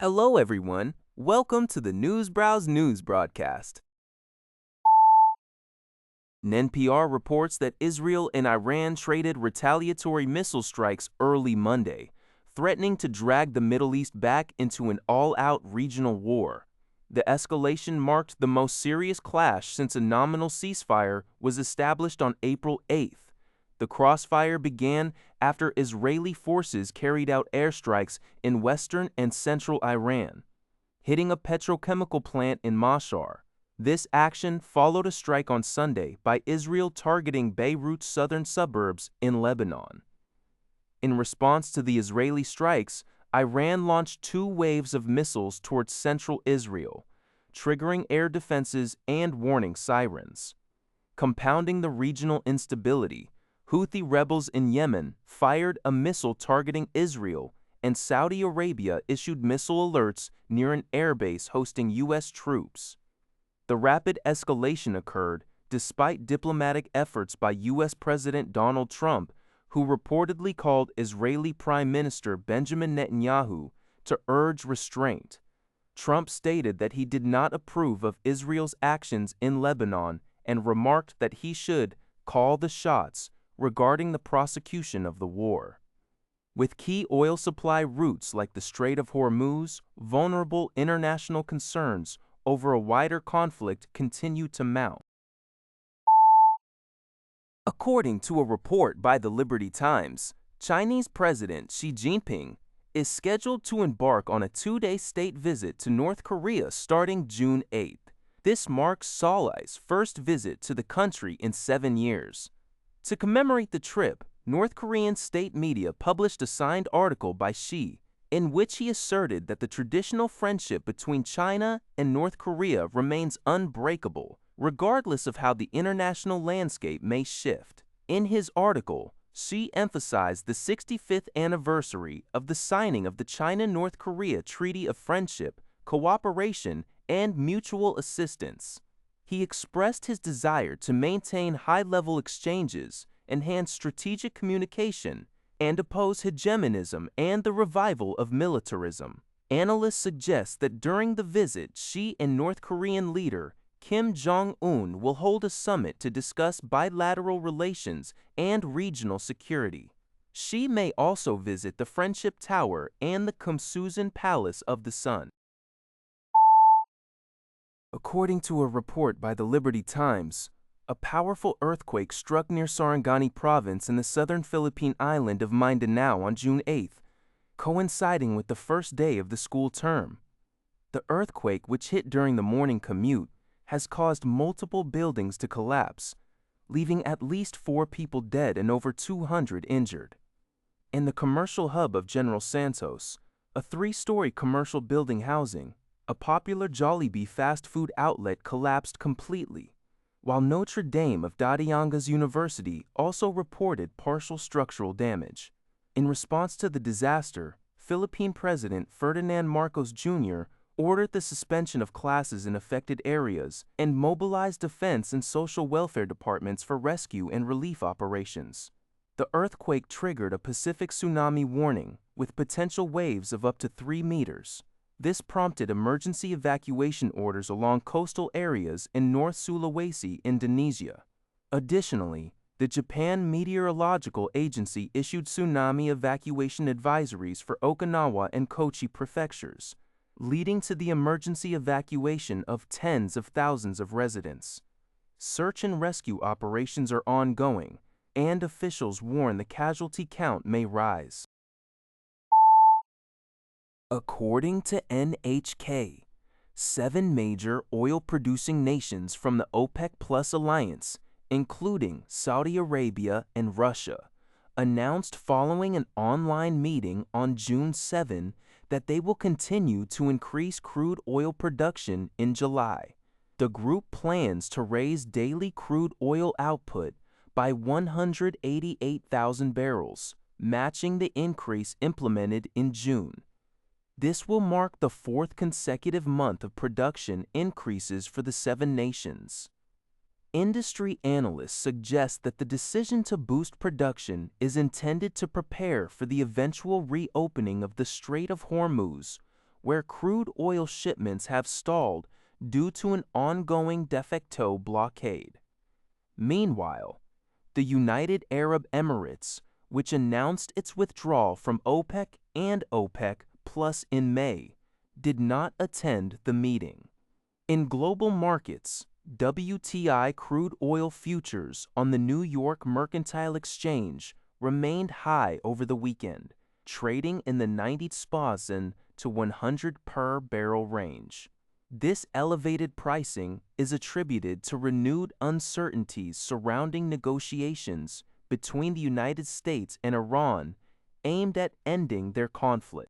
Hello, everyone. Welcome to the Newsbrowse News broadcast. NPR reports that Israel and Iran traded retaliatory missile strikes early Monday, threatening to drag the Middle East back into an all-out regional war. The escalation marked the most serious clash since a nominal ceasefire was established on April 8th. The crossfire began after Israeli forces carried out airstrikes in western and central Iran, hitting a petrochemical plant in Mashhar. This action followed a strike on Sunday by Israel targeting Beirut's southern suburbs in Lebanon. In response to the Israeli strikes, Iran launched 2 waves of missiles towards central Israel, triggering air defenses and warning sirens. Compounding the regional instability, Houthi rebels in Yemen fired a missile targeting Israel, and Saudi Arabia issued missile alerts near an airbase hosting U.S. troops. The rapid escalation occurred despite diplomatic efforts by U.S. President Donald Trump, who reportedly called Israeli Prime Minister Benjamin Netanyahu to urge restraint. Trump stated that he did not approve of Israel's actions in Lebanon and remarked that he should call the shots regarding the prosecution of the war. With key oil supply routes like the Strait of Hormuz vulnerable, international concerns over a wider conflict continue to mount. According to a report by the Liberty Times, Chinese President Xi Jinping is scheduled to embark on a 2-day state visit to North Korea starting June 8th. This marks Solai's first visit to the country in 7 years. To commemorate the trip, North Korean state media published a signed article by Xi, in which he asserted that the traditional friendship between China and North Korea remains unbreakable, regardless of how the international landscape may shift. In his article, Xi emphasized the 65th anniversary of the signing of the China-North Korea Treaty of Friendship, Cooperation, and Mutual Assistance. He expressed his desire to maintain high-level exchanges, enhance strategic communication, and oppose hegemonism and the revival of militarism. Analysts suggest that during the visit, Xi and North Korean leader Kim Jong-un will hold a summit to discuss bilateral relations and regional security. Xi may also visit the Friendship Tower and the Kumsusan Palace of the Sun. According to a report by the Liberty Times, a powerful earthquake struck near Sarangani province in the southern Philippine island of Mindanao on June 8th, coinciding with the first day of the school term. The earthquake, which hit during the morning commute, has caused multiple buildings to collapse, leaving at least 4 people dead and over 200 injured. In the commercial hub of General Santos, a 3-story commercial building housing a popular Jollibee fast food outlet collapsed completely, while Notre Dame of Dadiangas University also reported partial structural damage. In response to the disaster, Philippine President Ferdinand Marcos Jr. ordered the suspension of classes in affected areas and mobilized defense and social welfare departments for rescue and relief operations. The earthquake triggered a Pacific tsunami warning with potential waves of up to 3 meters. This prompted emergency evacuation orders along coastal areas in North Sulawesi, Indonesia. Additionally, the Japan Meteorological Agency issued tsunami evacuation advisories for Okinawa and Kochi prefectures, leading to the emergency evacuation of tens of thousands of residents. Search and rescue operations are ongoing, and officials warn the casualty count may rise. According to NHK, 7 major oil-producing nations from the OPEC Plus alliance, including Saudi Arabia and Russia, announced following an online meeting on June 7 that they will continue to increase crude oil production in July. The group plans to raise daily crude oil output by 188,000 barrels, matching the increase implemented in June. This will mark the 4th consecutive month of production increases for the 7 nations. Industry analysts suggest that the decision to boost production is intended to prepare for the eventual reopening of the Strait of Hormuz, where crude oil shipments have stalled due to an ongoing de facto blockade. Meanwhile, the United Arab Emirates, which announced its withdrawal from OPEC and OPEC Plus in May, did not attend the meeting. In global markets, WTI crude oil futures on the New York Mercantile Exchange remained high over the weekend, trading in the 90 SPOSN to 100 per barrel range. This elevated pricing is attributed to renewed uncertainties surrounding negotiations between the United States and Iran aimed at ending their conflict.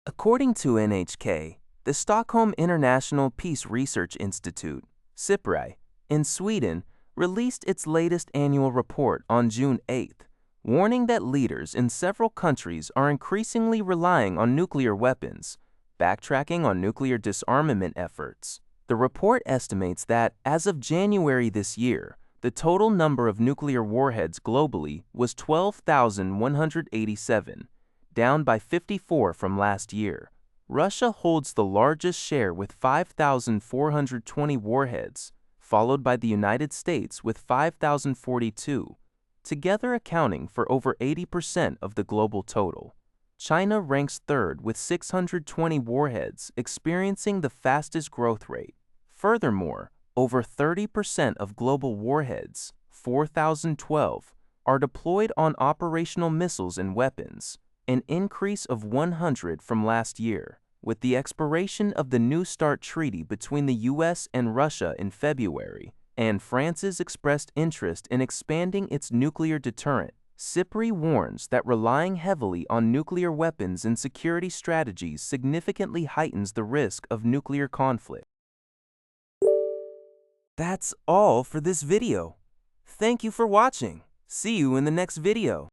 According to NHK, the Stockholm International Peace Research Institute, SIPRI, in Sweden released its latest annual report on June 8th, warning that leaders in several countries are increasingly relying on nuclear weapons, backtracking on nuclear disarmament efforts. The report estimates that, as of January this year, the total number of nuclear warheads globally was 12,187, down by 54 from last year. Russia holds the largest share with 5,420 warheads, followed by the United States with 5,042, together accounting for over 80% of the global total. China ranks third with 620 warheads, experiencing the fastest growth rate. Furthermore, over 30% of global warheads, 4,012, are deployed on operational missiles and weapons, an increase of 100 from last year. With the expiration of the New START treaty between the U.S. and Russia in February, and France's expressed interest in expanding its nuclear deterrent, SIPRI warns that relying heavily on nuclear weapons in security strategies significantly heightens the risk of nuclear conflict. That's all for this video. Thank you for watching. See you in the next video.